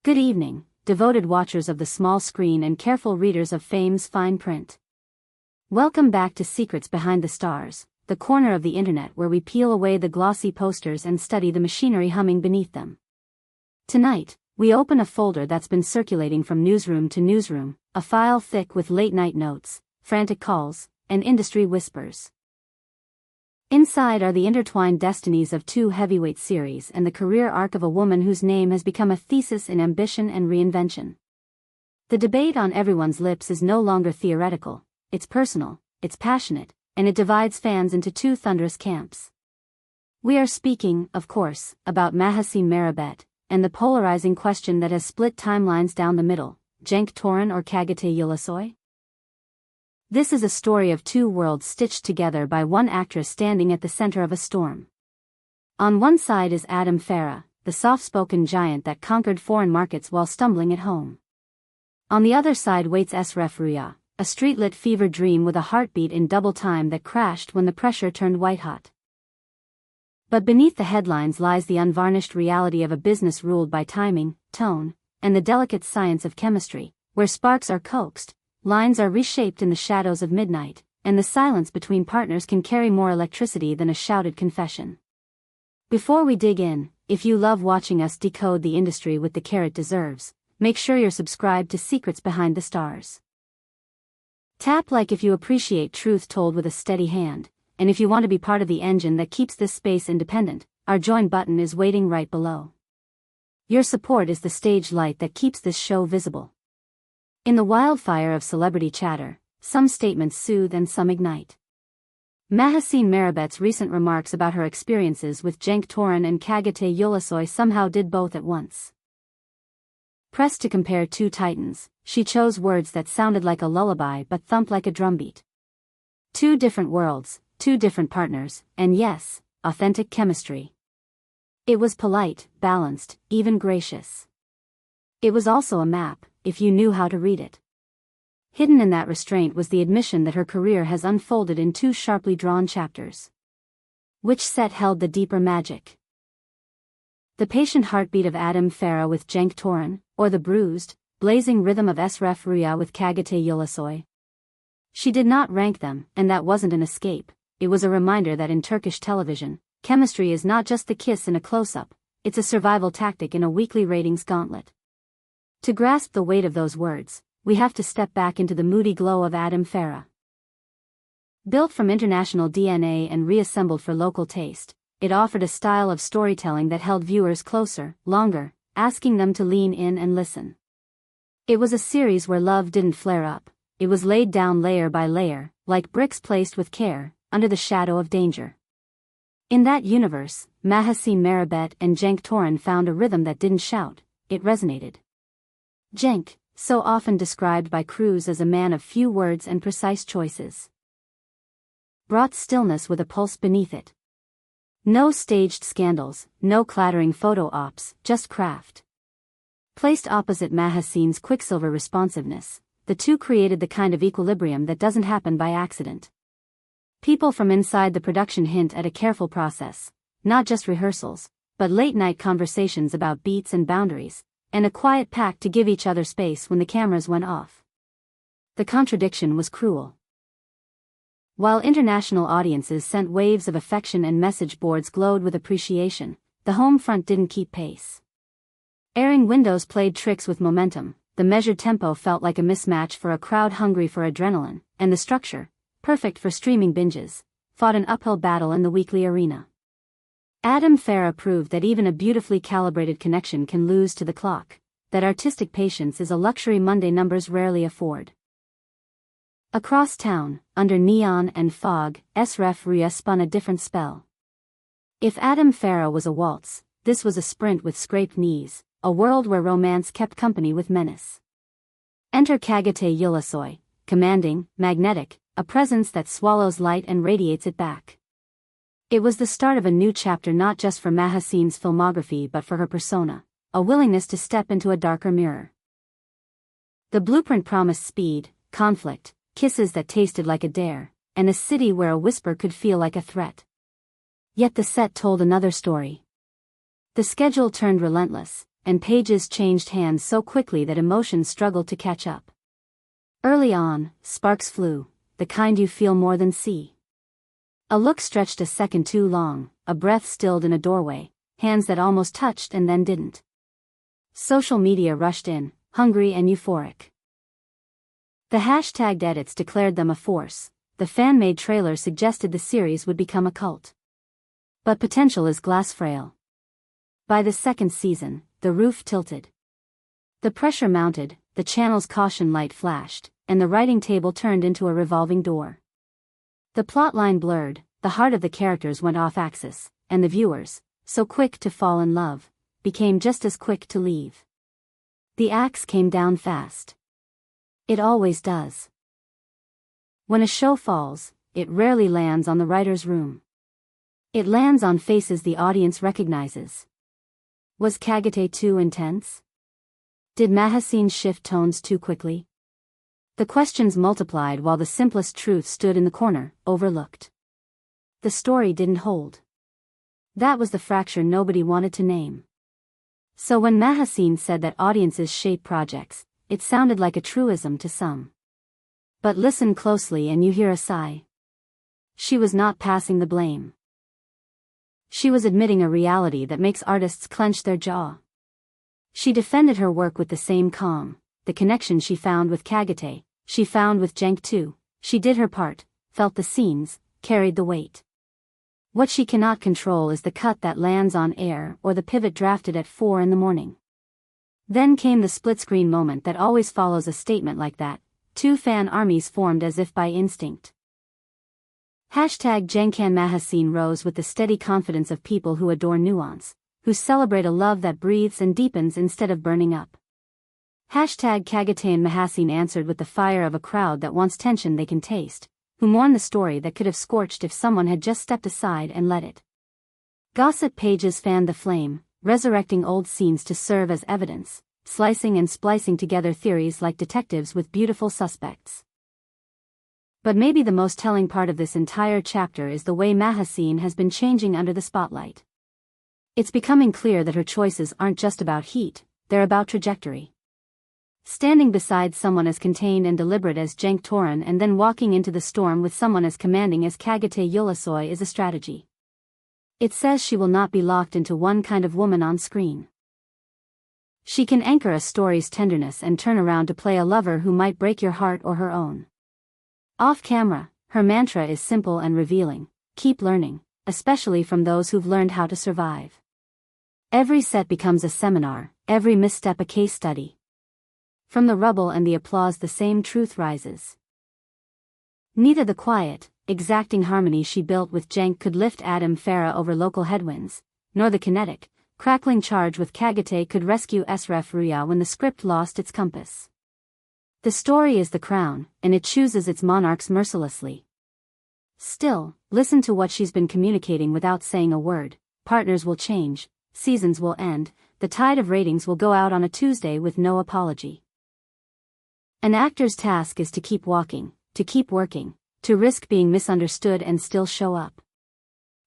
Good evening, devoted watchers of the small screen and careful readers of fame's fine print. Welcome back to Secrets Behind the Stars, the corner of the internet where we peel away the glossy posters and study the machinery humming beneath them. Tonight, we open a folder that's been circulating from newsroom to newsroom, a file thick with late-night notes, frantic calls, and industry whispers. Inside are the intertwined destinies of two heavyweight series and the career arc of a woman whose name has become a thesis in ambition and reinvention. The debate on everyone's lips is no longer theoretical, it's personal, it's passionate, and it divides fans into two thunderous camps. We are speaking, of course, about Mahassine Merabet, and the polarizing question that has split timelines down the middle, Cenk Torun or Çağatay Ulusoy? This is a story of two worlds stitched together by one actress standing at the center of a storm. On one side is Adam Farah, the soft-spoken giant that conquered foreign markets while stumbling at home. On the other side waits Sref Ruya, a street-lit fever dream with a heartbeat in double time that crashed when the pressure turned white-hot. But beneath the headlines lies the unvarnished reality of a business ruled by timing, tone, and the delicate science of chemistry, where sparks are coaxed, lines are reshaped in the shadows of midnight, and the silence between partners can carry more electricity than a shouted confession. Before we dig in, if you love watching us decode the industry with the care it deserves, make sure you're subscribed to Secrets Behind the Stars. Tap like if you appreciate truth told with a steady hand, and if you want to be part of the engine that keeps this space independent, our join button is waiting right below. Your support is the stage light that keeps this show visible. In the wildfire of celebrity chatter, some statements soothe and some ignite. Mahassine Merabet's recent remarks about her experiences with Cenk Torun and Çağatay Ulusoy somehow did both at once. Pressed to compare two titans, she chose words that sounded like a lullaby but thumped like a drumbeat. Two different worlds, two different partners, and yes, authentic chemistry. It was polite, balanced, even gracious. It was also a map, if you knew how to read it. Hidden in that restraint was the admission that her career has unfolded in two sharply drawn chapters. Which set held the deeper magic? The patient heartbeat of Adam Farah with Cenk Torun, or the bruised, blazing rhythm of Sref Ruya with Çağatay Ulusoy? She did not rank them, and that wasn't an escape, it was a reminder that in Turkish television, chemistry is not just the kiss in a close-up, it's a survival tactic in a weekly ratings gauntlet. To grasp the weight of those words, we have to step back into the moody glow of Adam Farah. Built from international DNA and reassembled for local taste, it offered a style of storytelling that held viewers closer, longer, asking them to lean in and listen. It was a series where love didn't flare up, it was laid down layer by layer, like bricks placed with care, under the shadow of danger. In that universe, Mahassine Merabet and Cenk Torun found a rhythm that didn't shout, it resonated. Cenk, so often described by crews as a man of few words and precise choices, brought stillness with a pulse beneath it. No staged scandals, no clattering photo ops, just craft. Placed opposite Mahassine's quicksilver responsiveness, the two created the kind of equilibrium that doesn't happen by accident. People from inside the production hint at a careful process, not just rehearsals, but late-night conversations about beats and boundaries, and a quiet pact to give each other space when the cameras went off. The contradiction was cruel. While international audiences sent waves of affection and message boards glowed with appreciation, the home front didn't keep pace. Airing windows played tricks with momentum, the measured tempo felt like a mismatch for a crowd hungry for adrenaline, and the structure, perfect for streaming binges, fought an uphill battle in the weekly arena. Adam Farah proved that even a beautifully calibrated connection can lose to the clock, that artistic patience is a luxury Monday numbers rarely afford. Across town, under neon and fog, Sref Ruya spun a different spell. If Adam Farah was a waltz, this was a sprint with scraped knees, a world where romance kept company with menace. Enter Çağatay Ulusoy, commanding, magnetic, a presence that swallows light and radiates it back. It was the start of a new chapter not just for Mahassine's filmography but for her persona, a willingness to step into a darker mirror. The blueprint promised speed, conflict, kisses that tasted like a dare, and a city where a whisper could feel like a threat. Yet the set told another story. The schedule turned relentless, and pages changed hands so quickly that emotions struggled to catch up. Early on, sparks flew, the kind you feel more than see. A look stretched a second too long, a breath stilled in a doorway, hands that almost touched and then didn't. Social media rushed in, hungry and euphoric. The hashtagged edits declared them a force, the fan-made trailer suggested the series would become a cult. But potential is glass frail. By the second season, the roof tilted. The pressure mounted, the channel's caution light flashed, and the writing table turned into a revolving door. The plotline blurred, the heart of the characters went off-axis, and the viewers, so quick to fall in love, became just as quick to leave. The axe came down fast. It always does. When a show falls, it rarely lands on the writer's room. It lands on faces the audience recognizes. Was Çağatay too intense? Did Mahassine shift tones too quickly? The questions multiplied while the simplest truth stood in the corner, overlooked. The story didn't hold. That was the fracture nobody wanted to name. So when Mahassine said that audiences shape projects, it sounded like a truism to some. But listen closely and you hear a sigh. She was not passing the blame. She was admitting a reality that makes artists clench their jaw. She defended her work with the same calm, the connection she found with Çağatay, she found with Cenk too. She did her part, felt the scenes, carried the weight. What she cannot control is the cut that lands on air or the pivot drafted at 4 a.m. Then came the split-screen moment that always follows a statement like that. Two fan armies formed as if by instinct. #Cenk and Mahassine rose with the steady confidence of people who adore nuance, who celebrate a love that breathes and deepens instead of burning up. #Çağatay and Mahassine answered with the fire of a crowd that wants tension they can taste, who mourn the story that could have scorched if someone had just stepped aside and let it. Gossip pages fanned the flame, resurrecting old scenes to serve as evidence, slicing and splicing together theories like detectives with beautiful suspects. But maybe the most telling part of this entire chapter is the way Mahassine has been changing under the spotlight. It's becoming clear that her choices aren't just about heat, they're about trajectory. Standing beside someone as contained and deliberate as Cenk Torun and then walking into the storm with someone as commanding as Çağatay Ulusoy is a strategy. It says she will not be locked into one kind of woman on screen. She can anchor a story's tenderness and turn around to play a lover who might break your heart or her own. Off camera, her mantra is simple and revealing: keep learning, especially from those who've learned how to survive. Every set becomes a seminar, every misstep a case study. From the rubble and the applause the same truth rises. Neither the quiet, exacting harmony she built with Cenk could lift Adam Farah over local headwinds, nor the kinetic, crackling charge with Çağatay could rescue Sref Ruya when the script lost its compass. The story is the crown, and it chooses its monarchs mercilessly. Still, listen to what she's been communicating without saying a word. Partners will change, seasons will end, the tide of ratings will go out on a Tuesday with no apology. An actor's task is to keep walking, to keep working, to risk being misunderstood and still show up.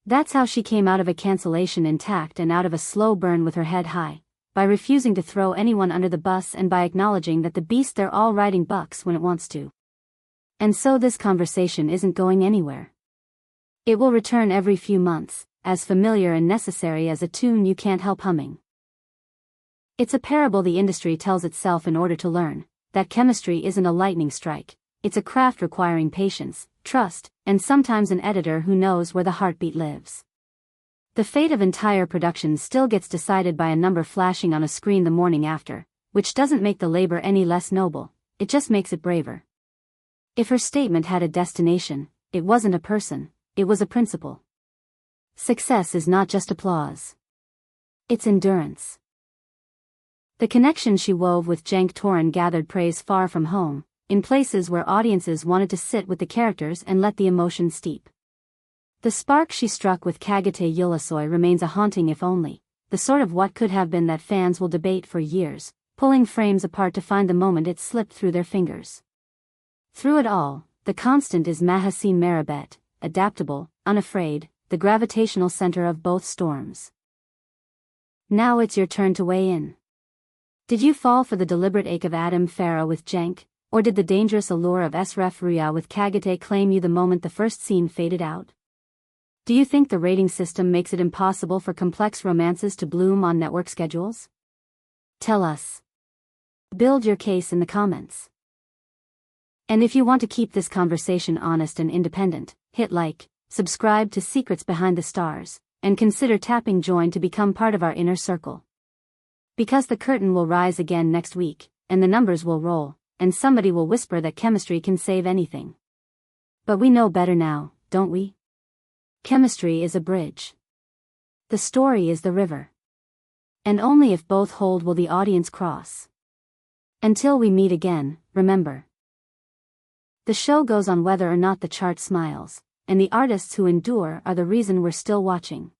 That's how she came out of a cancellation intact and out of a slow burn with her head high, by refusing to throw anyone under the bus and by acknowledging that the beast they're all riding bucks when it wants to. And so this conversation isn't going anywhere. It will return every few months, as familiar and necessary as a tune you can't help humming. It's a parable the industry tells itself in order to learn that chemistry isn't a lightning strike, it's a craft requiring patience, trust, and sometimes an editor who knows where the heartbeat lives. The fate of entire productions still gets decided by a number flashing on a screen the morning after, which doesn't make the labor any less noble, it just makes it braver. If her statement had a destination, it wasn't a person, it was a principle. Success is not just applause. It's endurance. The connection she wove with Cenk Torun gathered praise far from home, in places where audiences wanted to sit with the characters and let the emotion steep. The spark she struck with Çağatay Ulusoy remains a haunting if only, the sort of what could have been that fans will debate for years, pulling frames apart to find the moment it slipped through their fingers. Through it all, the constant is Mahassine Merabet, adaptable, unafraid, the gravitational center of both storms. Now it's your turn to weigh in. Did you fall for the deliberate ache of Adam Farah with Cenk, or did the dangerous allure of Sref Ruya with Çağatay claim you the moment the first scene faded out? Do you think the rating system makes it impossible for complex romances to bloom on network schedules? Tell us. Build your case in the comments. And if you want to keep this conversation honest and independent, hit like, subscribe to Secrets Behind the Stars, and consider tapping join to become part of our inner circle. Because the curtain will rise again next week, and the numbers will roll, and somebody will whisper that chemistry can save anything. But we know better now, don't we? Chemistry is a bridge. The story is the river. And only if both hold will the audience cross. Until we meet again, remember. The show goes on whether or not the chart smiles, and the artists who endure are the reason we're still watching.